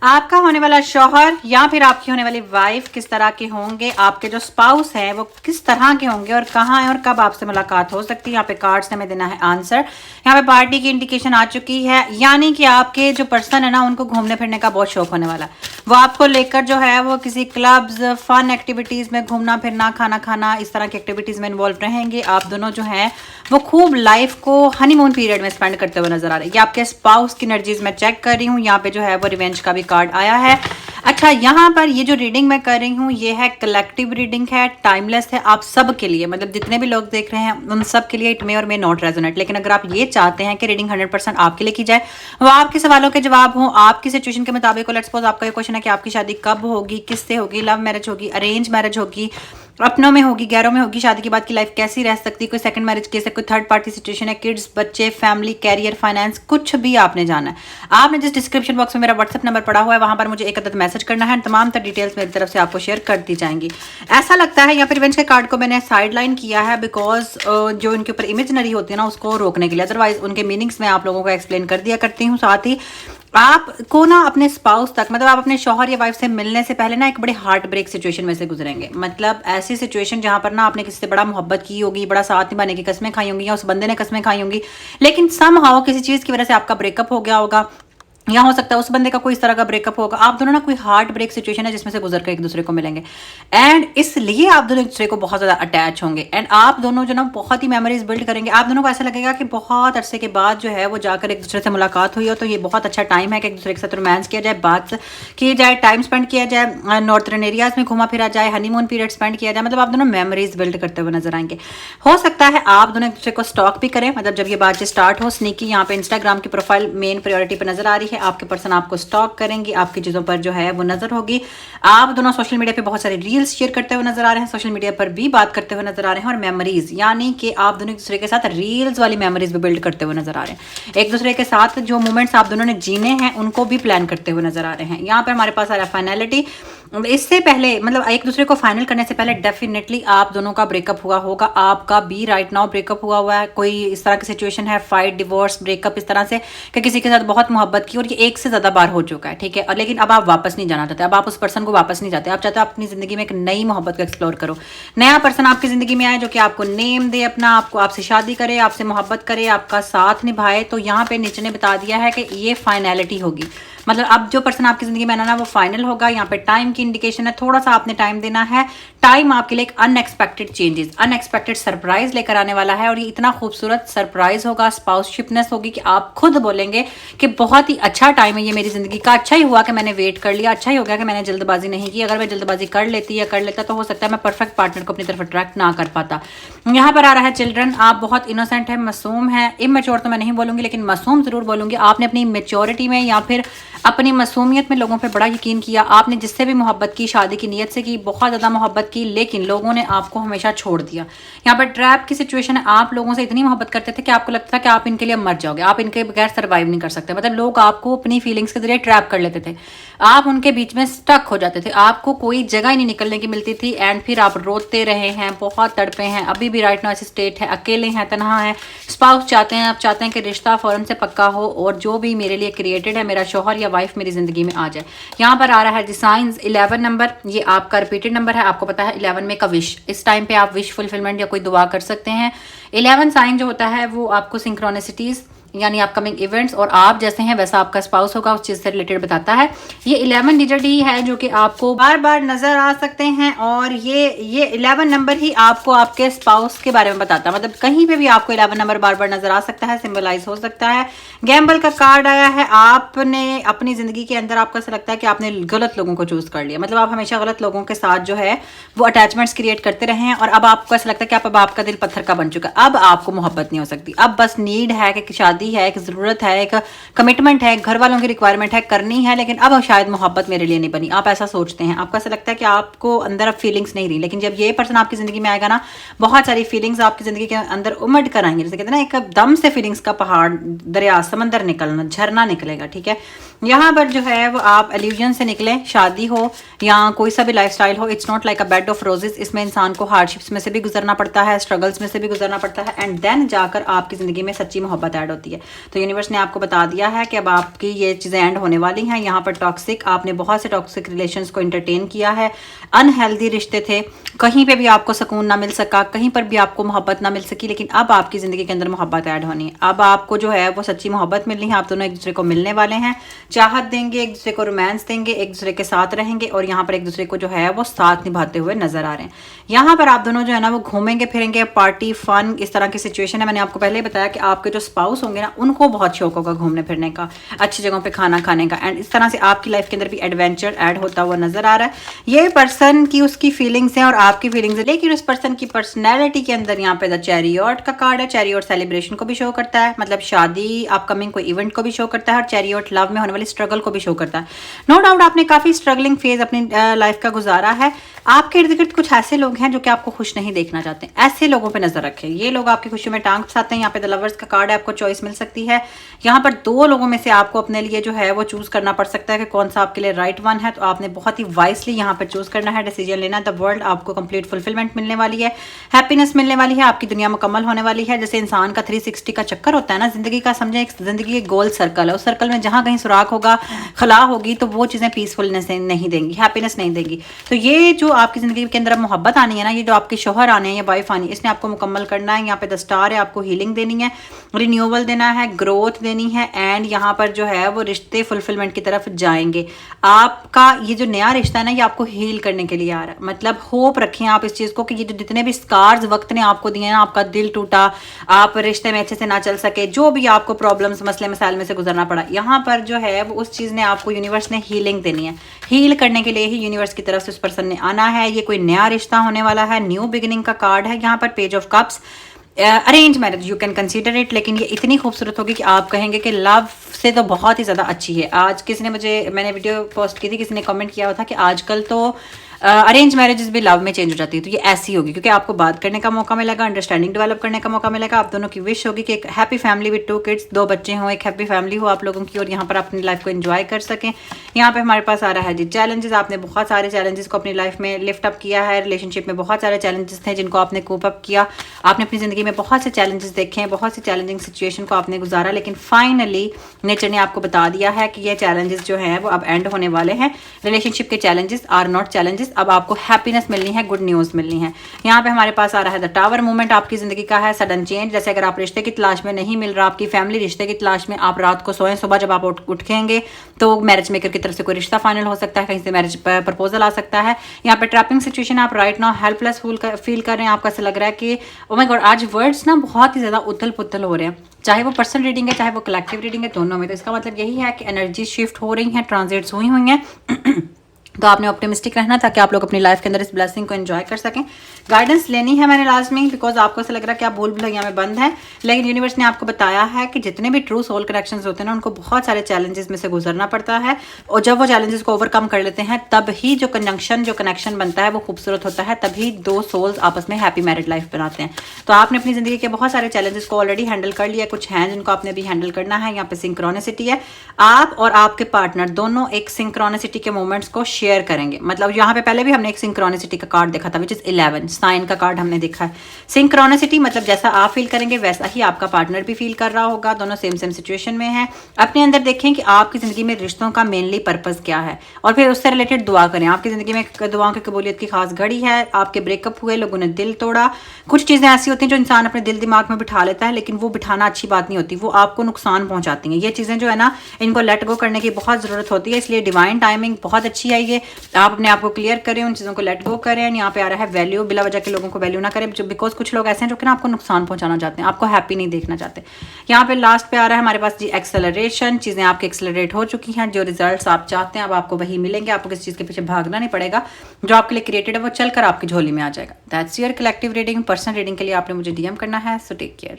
आपका होने वाला शौहर या फिर आपकी होने वाली वाइफ किस तरह के होंगे, आपके जो स्पाउस हैं वो किस तरह के होंगे और कहाँ है और कब आपसे मुलाकात हो सकती है। यहाँ पे कार्ड्स हमें देना है आंसर। यहाँ पे पार्टी की इंडिकेशन आ चुकी है, यानी कि आपके जो पर्सन है ना उनको घूमने फिरने का बहुत शौक होने वाला है। वो आपको लेकर जो है वो किसी क्लब्स, फन एक्टिविटीज में घूमना फिरना, खाना खाना, इस तरह की एक्टिविटीज में इन्वॉल्व रहेंगे। आप दोनों जो है वो खूब लाइफ को हनीमून पीरियड में स्पेंड करते हुए नजर आ रहे हैं। ये आपके स्पाउस की एनर्जीज में चेक कर रही हूँ। यहाँ पे जो है वो रिवेंज का भी कार्ड आया है। अच्छा, यहाँ पर ये जो रीडिंग मैं कर रही हूँ ये है कलेक्टिव रीडिंग है, टाइमलेस है, आप सब के लिए, मतलब जितने भी लोग देख रहे हैं उन सब के लिए इट मे और मे नॉट रेजोनेट। लेकिन अगर आप ये चाहते हैं कि रीडिंग 100% आपके लिए की जाए, वो आपके सवालों के जवाब हो आपकी सिचुएशन के मुताबिक। लेट्स सपोज आपका ये क्वेश्चन है कि आपकी शादी कब होगी, किससे होगी, लव मैरिज होगी, अरेंज मैरिज होगी, अपनों में होगी, गैरों में होगी, शादी के बाद की लाइफ कैसी रह सकती है, कोई सेकंड मैरिज केस है, कोई थर्ड पार्टी सिचुएशन है, किड्स, बच्चे, फैमिली, कैरियर, फाइनेंस, कुछ भी आपने जाना है। आपने जिस डिस्क्रिप्शन बॉक्स में मेरा व्हाट्सएप नंबर पड़ा हुआ है वहां पर मुझे एक अदद मैसेज करना है। तमाम तर डिटेल्स मेरी तरफ से आपको शेयर कर दी जाएंगी। ऐसा लगता है या फिर रिवेंज के कार्ड को मैंने साइड लाइन किया है बिकॉज जो इनके ऊपर इमेजनरी होती है ना उसको रोकने के लिए, अदरवाइज उनके मीनिंग्स मैं आप लोगों को एक्सप्लेन कर दिया करती हूँ। साथ ही आपको ना अपने स्पाउस तक, मतलब आप अपने शौहर या वाइफ से मिलने से पहले ना एक बड़े हार्ट ब्रेक सिचुएशन में से गुजरेंगे। मतलब ऐसी सिचुएशन जहां पर ना आपने किसी से बड़ा मोहब्बत की होगी, बड़ा साथ निभाने की कस्में खाई होंगी या उस बंदे ने कस्में खाई होंगी, लेकिन समहाउ किसी चीज की वजह से आपका ब्रेकअप हो गया होगा, या हो सकता है उस बंदे का कोई इस तरह का ब्रेकअप होगा। आप दोनों ना कोई हार्ट ब्रेक सिचुएशन है जिसमें से गुजर कर एक दूसरे को मिलेंगे एंड इसलिए आप दोनों एक दूसरे को बहुत ज्यादा अटैच होंगे एंड आप दोनों जो ना बहुत ही मेमोरीज बिल्ड करेंगे। आप दोनों को ऐसा लगेगा कि बहुत अरसे के बाद जो है वो जाकर एक दूसरे से मुलाकात हुई हो, तो ये बहुत अच्छा टाइम है कि एक दूसरे के साथ रोमांस किया जाए, बात की जाए, टाइम स्पेंड किया जाए, नॉर्थर्न एरियाज में घुमा फिरा जाए, हनीमून पीरियड स्पेंड किया जाए। मतलब आप दोनों मेमोरीज बिल्ड करते हुए नजर आएंगे। हो सकता है आप दोनों एक दूसरे को स्टॉक भी करें, मतलब जब ये बातचीत स्टार्ट हो स्नीकी, यहाँ पे इंस्टाग्राम की प्रोफाइल मेन प्रायोरिटी पर नजर आ रही है, आपके पर्सन आपको स्टॉक करेंगी, आपकी चीजों पर जो है वो नजर होगी। आप दोनों सोशल मीडिया पे बहुत सारे रील्स शेयर करते हुए नजर आ रहे हैं, सोशल मीडिया पर भी बात करते हुए नजर आ रहे हैं और मेमोरीज, यानी कि आप दोनों एक दूसरे के साथ रील्स वाली मेमोरीज भी बिल्ड करते हुए नजर आ रहे हैं। एक दूसरे के साथ जो मोमेंट्स आप दोनों ने जीने हैं उनको भी प्लान करते हुए नजर आ रहे हैं। यहाँ पर हमारे पास आ रहा है फाइनलिटी। इससे पहले, मतलब एक दूसरे को फाइनल करने से पहले डेफिनेटली आप दोनों का ब्रेकअप हुआ होगा। आपका भी राइट नाउ ब्रेकअप हुआ है, कोई इस तरह की सिचुएशन है, फाइट, डिवोर्स, ब्रेकअप, इस तरह से कि किसी के साथ बहुत मोहब्बत की और ये एक से ज्यादा बार हो चुका है, ठीक है। और लेकिन अब आप वापस नहीं जाना चाहते, अब आप उस पर्सन को वापस नहीं चाहते, आप चाहते हो अपनी जिंदगी में एक नई मोहब्बत को एक्सप्लोर करो, नया पर्सन आपकी जिंदगी में आए जो कि आपको नेम दे अपना, आपको आपसे शादी करे, आपसे मोहब्बत करे, आपका साथ निभाए। तो यहाँ पे नीचे ने बता दिया है कि ये फाइनलिटी होगी, मतलब अब जो पर्सन आपकी जिंदगी में आना ना वो फाइनल होगा। यहाँ पे टाइम की इंडिकेशन है, थोड़ा सा आपने टाइम देना है। टाइम आपके लिए एक अनएक्सपेक्टेड चेंजेस, अनएक्सपेक्टेड सरप्राइज लेकर आने वाला है और ये इतना खूबसूरत सरप्राइज होगा, स्पाउसशिपनेस होगी कि आप खुद बोलेंगे कि बहुत ही अच्छा टाइम है ये मेरी जिंदगी का, अच्छा ही हुआ कि मैंने वेट कर लिया, अच्छा ही हो गया कि मैंने जल्दबाजी नहीं की। अगर मैं जल्दबाजी कर लेती या कर लेता तो हो सकता है मैं परफेक्ट पार्टनर को अपनी तरफ अट्रैक्ट ना कर पाता। यहाँ पर आ रहा है चिल्ड्रन, आप बहुत इनोसेंट है, मासूम है, इमेच्योर तो मैं नहीं बोलूंगी लेकिन मासूम जरूर बोलूंगी। आपने अपनी मेच्योरिटी में या फिर अपनी मासूमियत में लोगों पे बड़ा यकीन किया। आपने जिससे भी मोहब्बत की, शादी की नीयत से की, बहुत ज़्यादा मोहब्बत की, लेकिन लोगों ने आपको हमेशा छोड़ दिया। यहाँ पर ट्रैप की सिचुएशन है, आप लोगों से इतनी मोहब्बत करते थे कि आपको लगता था कि आप इनके लिए मर जाओगे, आप इनके बगैर सर्वाइव नहीं कर सकते। मतलब लोग आपको अपनी फीलिंग्स के जरिए ट्रैप कर लेते थे, आप उनके बीच में स्टक हो जाते थे, आपको कोई जगह ही नहीं निकलने की मिलती थी एंड फिर आप रोते रहे हैं, बहुत तड़पे हैं। अभी भी राइट नाउ ऐसी स्टेट है, अकेले हैं, तनहा है, स्पाउस चाहते हैं, आप चाहते हैं कि रिश्ता फौरन से पक्का हो और जो भी मेरे लिए क्रिएटेड है, मेरा शौहर या वाइफ मेरी जिंदगी में आ जाए। यहाँ पर आ रहा है साइंस 11 नंबर, ये आपका रिपीटेड नंबर है, आपको पता है 11 में का विश, इस टाइम पे आप विश फुलफिलमेंट या कोई दुआ कर सकते हैं। 11 साइन जो होता है वो आपको सिंक्रोनिसिटीज यानी अपकमिंग इवेंट्स और आप जैसे हैं वैसा आपका स्पाउस होगा उस चीज से रिलेटेड बताता है। ये 11 डिजिट ही है जो कि आपको बार बार नजर आ सकते हैं और ये 11 नंबर ही आपको आपके स्पाउस के बारे में बताता है। मतलब कहीं पे भी आपको 11 नंबर बार बार नजर आ सकता है, सिंबलाइज हो सकता है। गैम्बल का कार्ड आया है, आपने अपनी जिंदगी के अंदर आपको ऐसा लगता है कि आपने गलत लोगों को चूज कर लिया, मतलब आप हमेशा गलत लोगों के साथ जो है वो अटैचमेंट्स क्रिएट करते रहे हैं और अब आपको ऐसा लगता है कि अब आपका दिल पत्थर का बन चुका है, अब आपको मोहब्बत नहीं हो सकती, अब बस नीड है कि शादी है, एक जरूरत है, एक कमिटमेंट है, घर वालों की रिक्वायरमेंट है, करनी है, लेकिन अब शायद मोहब्बत मेरे लिए नहीं बनी। आप ऐसा सोचते हैं, आपको ऐसा लगता है कि आपको अंदर अब फीलिंग्स नहीं रही, लेकिन जब ये पर्सन आपकी जिंदगी में आएगा ना बहुत सारी फीलिंग्स आपकी जिंदगी के अंदर उमड़ कर आएंगे। जैसे कहते हैं ना एकदम से फीलिंग्स का पहाड़, दरिया, समंदर निकलना, झरना निकलेगा, ठीक है। यहाँ पर जो है वो आप एल्यूजन से निकले, शादी हो या कोई सा भी लाइफस्टाइल हो, it's not like a bed of roses. इसमें इंसान को हार्डशिप्स में से भी गुजरना पड़ता है, स्ट्रगल्स में से भी गुजरना पड़ता है, एंड देन जाकर आपकी ज़िंदगी में सच्ची मोहब्बत ऐड होती है। तो यूनिवर्स ने आपको बता दिया है कि अब आपकी ये चीज़ें एंड होने वाली हैं। यहाँ पर टॉक्सिक, आपने बहुत से टॉक्सिक रिलेशंस को इंटरटेन किया है, अनहेल्दी रिश्ते थे, कहीं पे भी आपको सुकून ना मिल सका, कहीं पर भी आपको मोहब्बत ना मिल सकी, लेकिन अब आपकी ज़िंदगी के अंदर मोहब्बत ऐड होनी है। अब आपको जो है वो सच्ची मोहब्बत मिलनी है, आप दोनों एक दूसरे को मिलने वाले हैं, चाहत देंगे, एक दूसरे को रोमांस देंगे, एक दूसरे के साथ रहेंगे और यहाँ पर एक दूसरे को जो है वो साथ निभाते हुए नजर आ रहे हैं। यहाँ पर आप दोनों जो है ना वो घूमेंगे फिरेंगे, पार्टी फन इस तरह की सिचुएशन है। मैंने आपको पहले ही बताया कि आपके जो स्पाउस होंगे ना उनको बहुत शौक होगा घूमने फिरने का, अच्छी जगहों पे खाना खाने का, एंड इस तरह से आपकी लाइफ के अंदर भी एडवेंचर ऐड होता हुआ नजर आ रहा है। ये पर्सन की उसकी फीलिंग्स हैं और आपकी फीलिंग्स है, लेकिन उस पर्सन की पर्सनैलिटी के अंदर यहाँ पे द चैरियट का कार्ड है। चैरियट सेलिब्रेशन को भी शो करता है, मतलब शादी अपकमिंग कोई इवेंट को भी शो करता है, और चैरियट लव में होने वाली स्ट्रगल को भी शो करता है। नो डाउट आपने काफी स्ट्रगलिंग फेज अपनी लाइफ का गुजारा है। आपके इर्द गिर्द कुछ ऐसे लोग हैं जो कि आपको खुश नहीं देखना चाहते, ऐसे लोगों पे नजर रखें। ये लोग आपकी खुशियों में टांग फंसाते हैं। यहाँ पे द लवर्स का कार्ड है, आपको चॉइस मिल सकती है। यहाँ पर दो लोगों में से आपको अपने लिए जो है वो चूज करना पड़ सकता है कि कौन सा आपके लिए राइट वन है। तो आपने बहुत ही वाइसली यहाँ पर चूज करना है, डिसीजन लेना है। द वर्ल्ड आपको कंप्लीट फुलफिलमेंट मिलने वाली है, हैप्पीनेस मिलने वाली है, आपकी दुनिया मुकम्मल होने वाली है। जैसे इंसान का 360 का चक्कर होता है ना जिंदगी का, समझे एक जिंदगी एक गोल सर्कल है, उस सर्कल में जहां कहीं सुराख होगा, खला होगी, तो वो चीजें पीसफुलनेस नहीं देंगी, हैप्पीनेस नहीं देंगी। तो ये जो आपकी जिंदगी के अंदर मोहब्बत आनी है ना, ये जो आपके शोहर आने हैं या वाइफ आनी है, इसने आपको मुकम्मल करना है। यहाँ पे द स्टार है, आपको हीलिंग देनी है, रिन्यूअल देना है, ग्रोथ देनी है, एंड यहाँ पर जो है वो रिश्ते फुलफिलमेंट की तरफ जाएंगे। आपका ये जो नया रिश्ता है ना, ये आपको हील करने के लिए आ रहा है। मतलब होप रखें आप इस चीज को कि ये जो जितने भी स्कार्स वक्त ने आपको दिए ना, आपका दिल टूटा, आप रिश्ते में अच्छे से ना चल सके, जो भी आपको प्रॉब्लम्स मसले मसाइल में से गुजरना पड़ा, यहाँ पर जो है वो उस चीज ने आपको यूनिवर्स ने हीलिंग देनी है। हील करने के लिए ही यूनिवर्स की तरफ से उस पर्सन ने आना है। ये कोई नया रिश्ता होने वाला है, न्यू बिगिनिंग का कार्ड है। यहाँ पर page of cups, arrange marriage you can consider it, लेकिन ये इतनी खूबसूरत होगी कि आप कहेंगे कि लव से तो बहुत ही ज़्यादा अच्छी है। आज किसी ने मैंने वीडियो पोस्ट की थी, किसी ने कमेंट किया था कि आजकल तो अरेंज मैरिजेस भी लव में चेंज हो जाती है। तो ये ऐसी होगी क्योंकि आपको बात करने का मौका मिलेगा, अंडरस्टैंडिंग डेवलप करने का मौका मिलेगा। आप दोनों की विश होगी कि एक हैप्पी फैमिली विद 2 किड्स, 2 बच्चे हों, एक हैप्पी फैमिली हो आप लोगों की, और यहाँ पर अपनी लाइफ को एंजॉय कर सकें। यहाँ पे हमारे पास आ रहा है जी चैलेंजेस। आपने बहुत सारे चैलेंजेस को अपनी लाइफ में लिफ्ट अप किया है, रिलेशनशिप में बहुत सारे चैलेंजेस थे जिनको आपने कोप अप किया। आपने अपनी जिंदगी में बहुत से चैलेंजेस देखे हैं, बहुत सी चैलेंजिंग सिचुएशन को आपने गुजारा, लेकिन फाइनली नेचर ने आपको बता दिया है कि ये चैलेंजेस जो हैं वो अब एंड होने वाले हैं। रिलेशनशिप के चैलेंजेस आर नॉट चैलेंजेस, अब आपको हैप्पीनेस मिलनी है, गुड न्यूज मिलनी है। यहाँ पे हमारे पास आ रहा है द टावर मूवमेंट, आपकी जिंदगी का है सडन चेंज। जैसे अगर आप रिश्ते की तलाश में नहीं मिल रहा, आपकी फैमिली रिश्ते की तलाश में, आप रात को सोएं, सुबह जब आप उठेंगे तो मैरिज मेकर की तरफ से कोई रिश्ता फाइनल हो सकता है, कहीं से मैरिज प्रपोजल आ सकता है। यहाँ पे ट्रैपिंग सिचुएशन, आप राइट नाउ हेल्पलेस फील कर रहे हैं, आपको ऐसा लग रहा है कि ओ माय गॉड, आज वर्ड्स ना बहुत ही ज्यादा उथल पुथल हो रहे हैं, चाहे वो पर्सनल रीडिंग है चाहे वो कलेक्टिव रीडिंग है, दोनों में। तो इसका मतलब यही है कि एनर्जी शिफ्ट हो रही है, ट्रांजिट्स हुई हैं। तो आपने ऑप्टिमिस्टिक रहना ताकि आप लोग अपनी लाइफ के अंदर इस ब्लेसिंग को एंजॉय कर सकें। गाइडेंस लेनी है मैंने लास्ट में, बिकॉज आपको ऐसा लग रहा है कि आप भूल भुलैया में बंद हैं, लेकिन यूनिवर्स ने आपको बताया है कि जितने भी ट्रू सोल कनेक्शंस होते हैं ना, उनको बहुत सारे चैलेंजेस में से गुजरना पड़ता है, और जब वो चैलेंजेस को ओवरकम कर लेते हैं तब ही जो कनेक्शन बनता है वो खूबसूरत होता है, तभी 2 सोल्स आपस में हैप्पी मैरिड लाइफ बनाते हैं। तो आपने अपनी जिंदगी के बहुत सारे चैलेंजेस को ऑलरेडी हैंडल कर लिया, कुछ हैं जिनको आपने भी हैंडल करना है। यहाँ पे सिंक्रोनिसिटी है, आप और आपके पार्टनर दोनों एक सिंक्रोनिसिटी के मोमेंट्स को शेयर करेंगे। मतलब यहाँ पे पहले भी हमने एक सिंक्रोनिसिटी का कार्ड देखा था, विच इज 11 साइन का कार्ड हमने देखा है। सिंक्रोनिसिटी मतलब जैसा आप फील करेंगे वैसा ही आपका पार्टनर भी फील कर रहा होगा, दोनों सेम सिचुएशन में है। अपने अंदर देखें कि आपकी जिंदगी में रिश्तों का मेनली पर्पस क्या है, और फिर उससे रिलेटेड दुआ करें। आपकी जिंदगी में दुआओं की कबूलियत की खास घड़ी है, आपके ब्रेकअप हुए, लोगों ने दिल तोड़ा, कुछ चीजें ऐसी होती हैं जो इंसान अपने दिल दिमाग में बिठा लेता है, लेकिन वो बिठाना अच्छी बात नहीं होती, वो आपको नुकसान पहुंचाती हैं। ये चीजें जो है ना, इनको लेट गो करने की बहुत जरूरत होती है, इसलिए डिवाइन टाइमिंग बहुत अच्छी है। ये आप अपने आप को क्लियर करें, उन चीज़ों को लेट गो करें। यहाँ पे आ रहा है वैल्यू, बिला वजह के लोगों को वैल्यू ना करें, बिकॉज कुछ लोग ऐसे हैं जो कि ना आपको नुकसान पहुंचाना चाहते हैं, आपको हैप्पी नहीं देखना चाहते। यहाँ पे लास्ट पे आ रहा है हमारे पास जी एक्सेलरेशन, चीज़ें आपके एक्सेलरेट हो चुकी हैं, जो रिजल्ट्स आप चाहते हैं अब आपको वही मिलेंगे, आपको किसी चीज़ के पीछे भागना नहीं पड़ेगा, जो आपके लिए क्रिएटेड है वो चलकर आपकी झोली में आ जाएगा। That's your collective reading. Personal reading के लिए आपने मुझे DM करना है, सो टेक केयर।